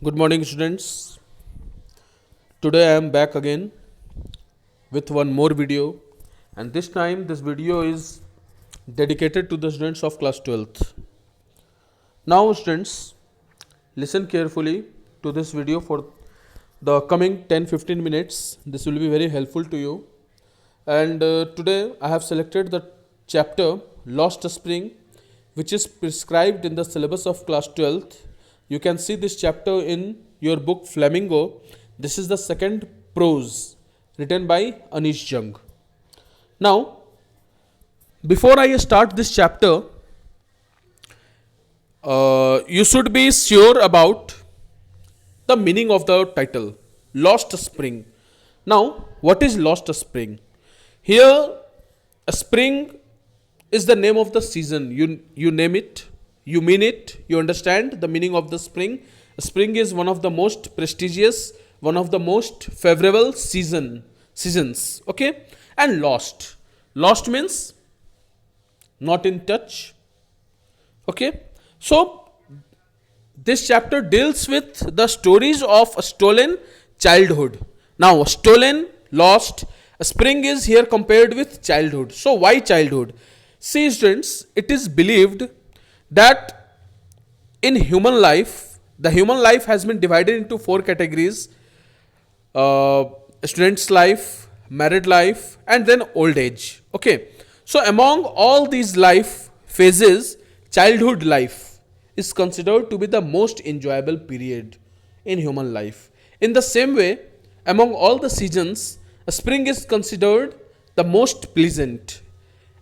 Good morning, students. Today I am back again with one more video, and this time this video is dedicated to the students of class 12th. Now, students, listen carefully to this video for the coming 10-15 minutes. This will be very helpful to you. And today I have selected the chapter Lost Spring, which is prescribed in the syllabus of class 12th. You can see this chapter in your book Flamingo. This is the second prose written by Anish Jung. Now, before I start this chapter, you should be sure about the meaning of the title, Lost Spring. Now, what is Lost Spring? Here, a spring is the name of the season. You name it, you mean it, you understand the meaning of the spring. Spring is one of the most prestigious, one of the most favorable seasons. Okay, and lost. Lost means not in touch. Okay, so this chapter deals with the stories of a stolen childhood. Now, stolen, lost, spring is here compared with childhood. So, why childhood? See, students, it is believed that in human life, the human life has been divided into four categories: student's life, married life, and then old age. Okay, so among all these life phases, childhood life is considered to be the most enjoyable period in human life. In the same way, among all the seasons, spring is considered the most pleasant.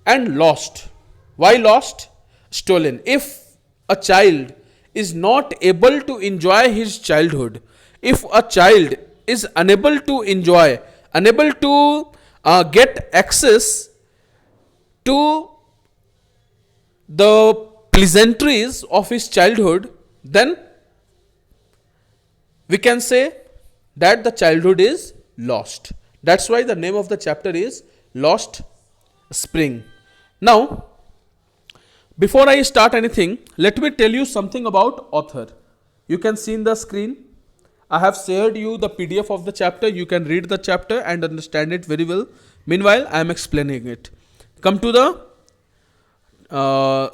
And lost. Why lost? Stolen. If a child is not able to enjoy his childhood, if a child is unable to enjoy, unable to get access to the pleasantries of his childhood, then we can say that the childhood is lost. That's why the name of the chapter is Lost Spring. Now, before I start anything, let me tell you something about author. You can see in the screen, I have shared you the PDF of the chapter. You can read the chapter and understand it very well. Meanwhile, I am explaining it. Come to the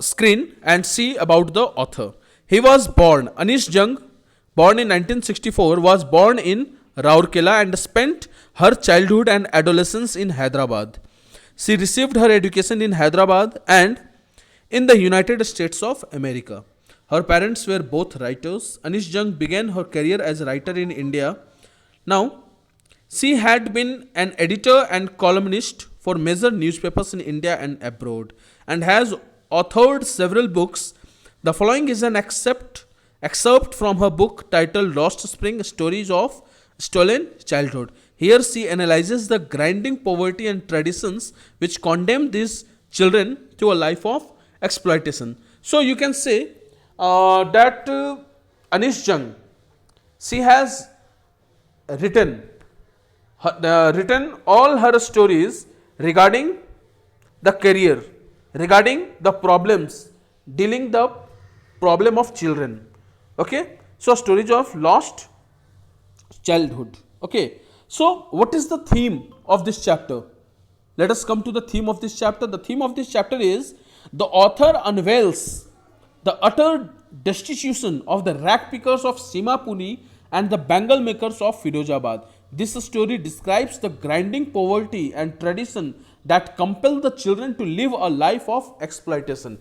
screen and see about the author. He was born, Anish Jung, born in 1964, was born in Rourkela and spent her childhood and adolescence in Hyderabad. She received her education in Hyderabad and in the United States of America. Her parents were both writers. Anish Jung began her career as a writer in India. Now, she had been an editor and columnist for major newspapers in India and abroad and has authored several books. The following is an excerpt from her book titled Lost Spring: Stories of Stolen Childhood. Here she analyzes the grinding poverty and traditions which condemn these children to a life of exploitation. So you can say that Anish Jung, she has written all her stories regarding the career, regarding the problems, dealing the problem of children. Okay, so stories of lost childhood. Okay, so what is the theme of this chapter? Let us come to the theme of this chapter. The theme of this chapter is the author unveils the utter destitution of the rag pickers of Simapuni and the bangle makers of Firozabad. This story describes the grinding poverty and tradition that compel the children to live a life of exploitation.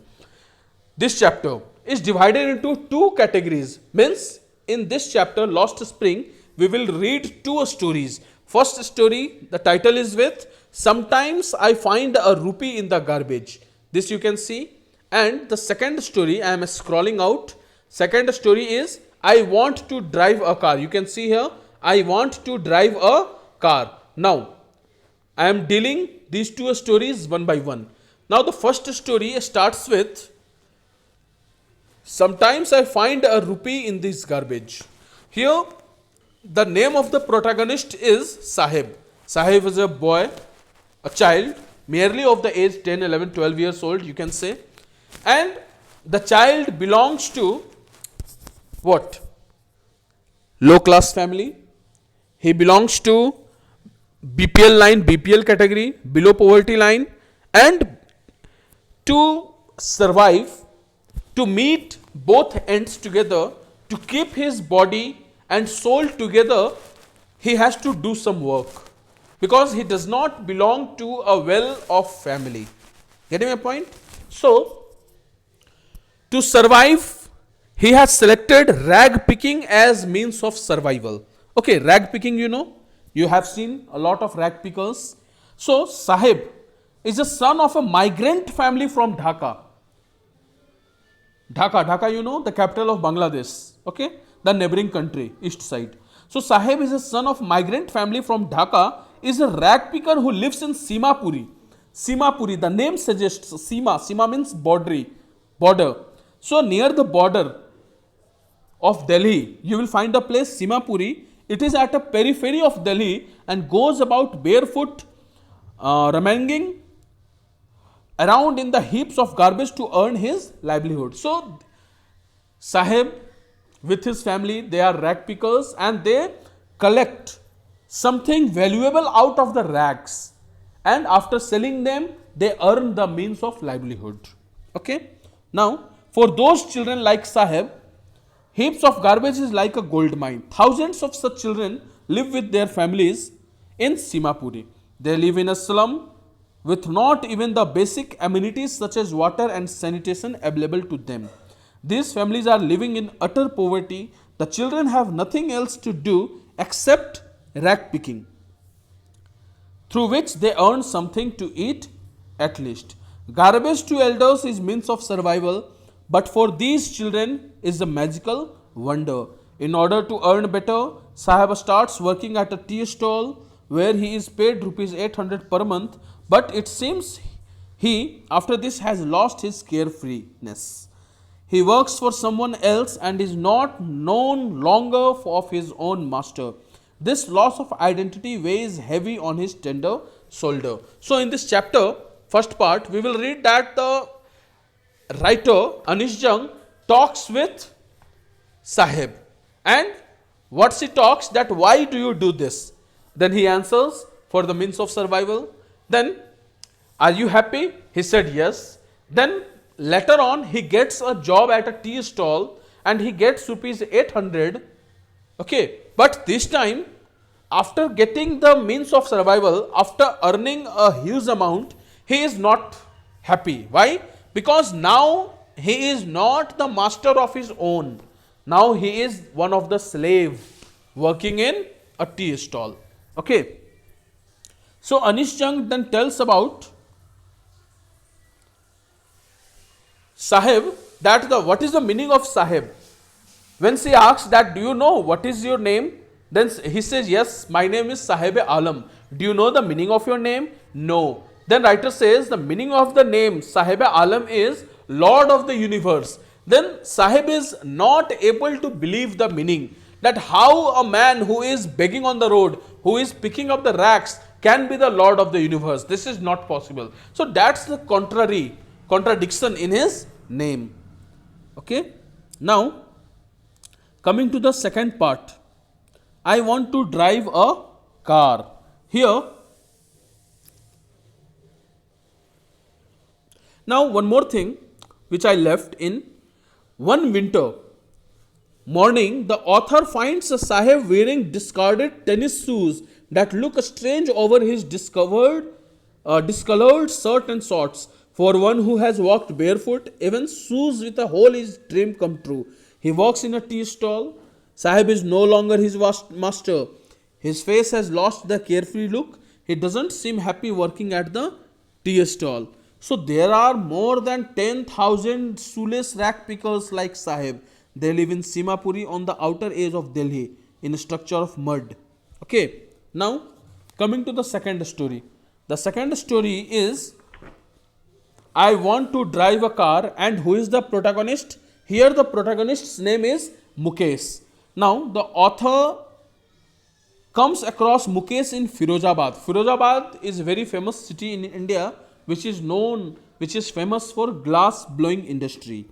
This chapter is divided into two categories. Means in this chapter, Lost Spring, we will read two stories. First story, the title is with Sometimes I Find a Rupee in the Garbage. This you can see. And the second story, I am scrolling out. Second story is I Want to Drive a Car. You can see here, I want to drive a car. Now, I am dealing these two stories one by one. Now, the first story starts with Sometimes I find a rupee in this garbage. Here, the name of the protagonist is Sahib. Sahib is a boy, a child, merely of the age 10, 11, 12 years old, you can say. And the child belongs to what? low class family. He belongs to BPL line, BPL category, below poverty line, and to survive, to meet both ends together, to keep his body and soul together, he has to do some work because he does not belong to a well off family. Getting my point? So, to survive, he has selected rag picking as means of survival. Okay, rag picking, you have seen a lot of rag pickers. So, Sahib is the son of a migrant family from Dhaka. Dhaka, the capital of Bangladesh, okay, the neighboring country, east side. So, Sahib is a son of migrant family from Dhaka, is a rag picker who lives in Simapuri. Simapuri, the name suggests Sima means border. So, near the border of Delhi, you will find a place Simapuri. It is at a periphery of Delhi and goes about barefoot, rummaging around in the heaps of garbage to earn his livelihood. So, Sahib with his family, they are rag pickers and they collect something valuable out of the rags, and after selling them, they earn the means of livelihood. Okay. Now, for those children like Sahib, heaps of garbage is like a gold mine. Thousands of such children live with their families in Simapuri. They live in a slum with not even the basic amenities such as water and sanitation available to them. These families are living in utter poverty. The children have nothing else to do except rag picking, through which they earn something to eat at least. Garbage to elders is means of survival, but for these children is a magical wonder. In order to earn better, Sahib starts working at a tea stall where he is paid rupees 800 per month, but it seems he after this has lost his carefreeness. He works for someone else and is not known longer of his own master. This loss of identity weighs heavy on his tender shoulder. So, in this chapter, first part, we will read that the writer Anish Jung talks with Sahib, and what she talks, that why do you do this? Then he answers, for the means of survival. Then, are you happy? He said yes. Then later on he gets a job at a tea stall and he gets rupees 800. Okay, but this time after getting the means of survival, after earning a huge amount, he is not happy. Why? Because now he is not the master of his own. Now he is one of the slave working in a tea stall. Okay. So Anish Jung then tells about Sahib, that what is the meaning of Sahib. When she asks that, do you know what is your name? Then he says, yes, my name is Sahib Alam. Do you know the meaning of your name? No. Then writer says the meaning of the name Sahib Alam is Lord of the universe. Then Sahib is not able to believe the meaning, that how a man who is begging on the road, who is picking up the rags, can be the Lord of the universe. This is not possible. So that's the contradiction in his name. Okay. Now, coming to the second part, I want to drive a car. Here, now one more thing which I left in. One winter morning, the author finds a Sahib wearing discarded tennis shoes that look strange over his discolored shirt and shorts. For one who has walked barefoot, even shoes with a hole is dream come true. He walks in a tea stall. Sahib is no longer his master. His face has lost the carefree look. He doesn't seem happy working at the tea stall. So there are more than 10,000 shoeless rag pickers like Sahib. They live in Simapuri on the outer edge of Delhi in a structure of mud. Okay. Now coming to the second story. The second story is I want to drive a car, and who is the protagonist? Here the protagonist's name is Mukesh. Now the author comes across Mukesh in Firozabad. Firozabad is a very famous city in India which is famous for glass blowing industry,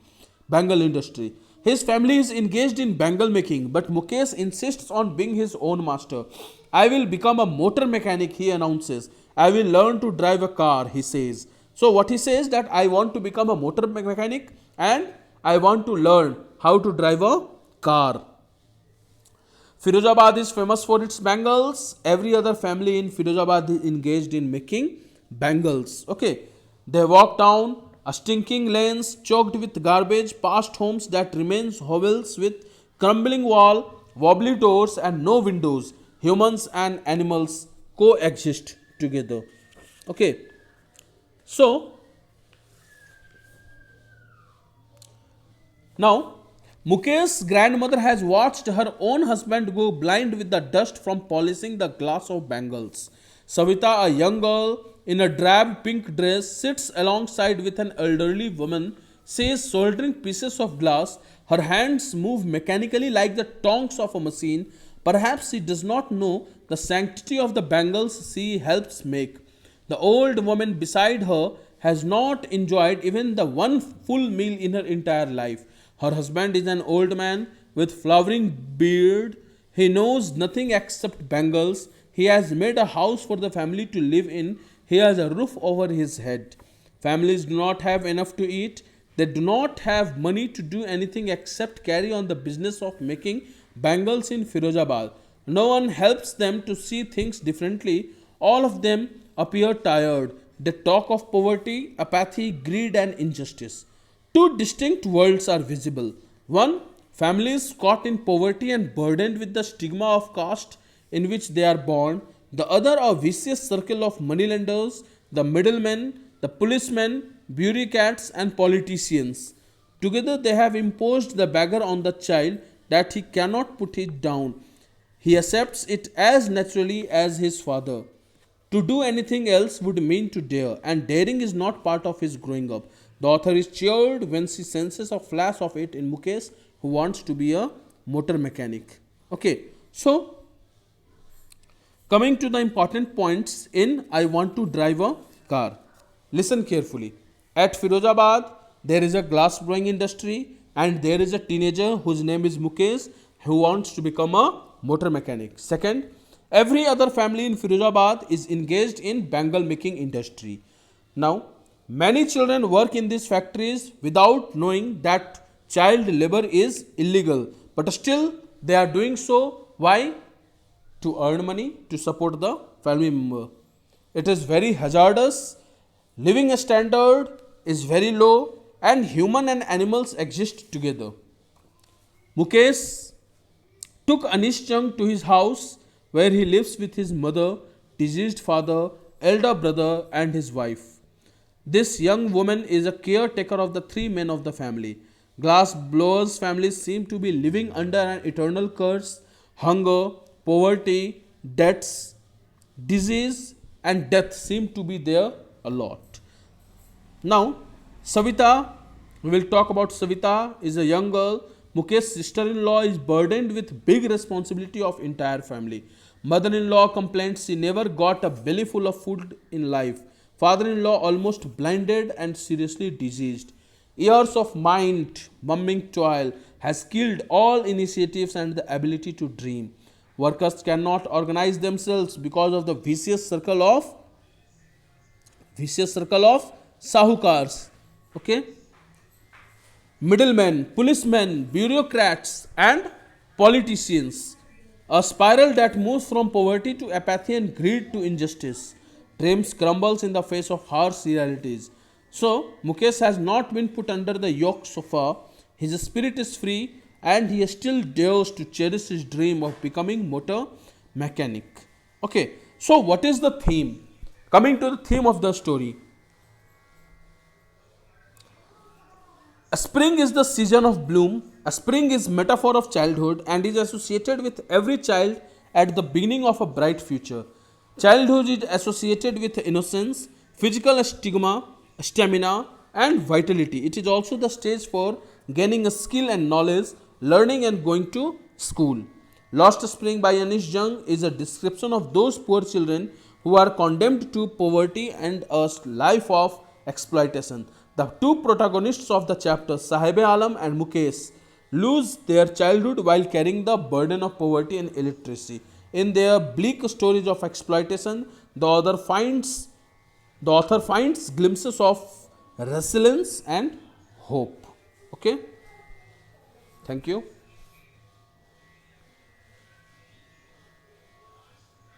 Bengal industry. His family is engaged in bangle making, but Mukesh insists on being his own master. I will become a motor mechanic, he announces. I will learn to drive a car, he says. So, what he says that I want to become a motor mechanic and I want to learn how to drive a car. Firozabad is famous for its bangles. Every other family in Firozabad is engaged in making bangles. Okay. They walk down a stinking lanes choked with garbage past homes that remains hovels with crumbling wall, wobbly doors and no windows. Humans and animals coexist together. Okay. So, now Mukesh's grandmother has watched her own husband go blind with the dust from polishing the glass of bangles. Savita, a young girl in a drab pink dress, sits alongside with an elderly woman, says soldering pieces of glass. Her hands move mechanically like the tongs of a machine. Perhaps she does not know the sanctity of the bangles she helps make. The old woman beside her has not enjoyed even the one full meal in her entire life. Her husband is an old man with flowering beard. He knows nothing except bangles. He has made a house for the family to live in. He has a roof over his head. Families do not have enough to eat. They do not have money to do anything except carry on the business of making bangles in Firozabad. No one helps them to see things differently. All of them appear tired. They talk of poverty, apathy, greed, and injustice. Two distinct worlds are visible. One, families caught in poverty and burdened with the stigma of caste in which they are born. The other, a vicious circle of moneylenders, the middlemen, the policemen, bureaucrats, and politicians. Together, they have imposed the beggar on the child that he cannot put it down. He accepts it as naturally as his father. To do anything else would mean to dare, and daring is not part of his growing up. The author is cheered when she senses a flash of it in Mukesh, who wants to be a motor mechanic. Okay, so coming to the important points in I want to drive a car. Listen carefully. At Firozabad, there is a glass blowing industry, and there is a teenager whose name is Mukesh who wants to become a motor mechanic. Second, every other family in Firozabad is engaged in bangle making industry. Now, many children work in these factories without knowing that child labor is illegal, but still they are doing so. Why? To earn money to support the family member. It is very hazardous. Living standard is very low, and human and animals exist together. Mukesh took Anish Chung to his house where he lives with his mother, deceased father, elder brother, and his wife. This young woman is a caretaker of the three men of the family. Glass blowers' families seem to be living under an eternal curse. Hunger, poverty, debts, disease, and death seem to be there a lot. Now, Savita, we will talk about Savita, is a young girl. Mukesh's sister-in-law is burdened with big responsibility of entire family. Mother-in-law complains she never got a belly full of food in life. Father-in-law almost blinded and seriously diseased. Years of mind mumbling toil has killed all initiatives and the ability to dream. Workers cannot organize themselves because of the vicious circle of sahukars. Okay, middlemen, policemen, bureaucrats, and politicians. A spiral that moves from poverty to apathy and greed to injustice. Dreams crumbles in the face of harsh realities. So, Mukesh has not been put under the yoke so far. His spirit is free, and he still dares to cherish his dream of becoming motor mechanic. Okay, so what is the theme? Coming to the theme of the story. A spring is the season of bloom. A spring is metaphor of childhood and is associated with every child at the beginning of a bright future. Childhood is associated with innocence, physical stamina, and vitality. It is also the stage for gaining a skill and knowledge, learning and going to school. Lost Spring by Anish Jung is a description of those poor children who are condemned to poverty and a life of exploitation. The two protagonists of the chapter, Sahib Alam and Mukesh, lose their childhood while carrying the burden of poverty and illiteracy. In their bleak stories of exploitation, the author finds glimpses of resilience and hope. Okay, thank you.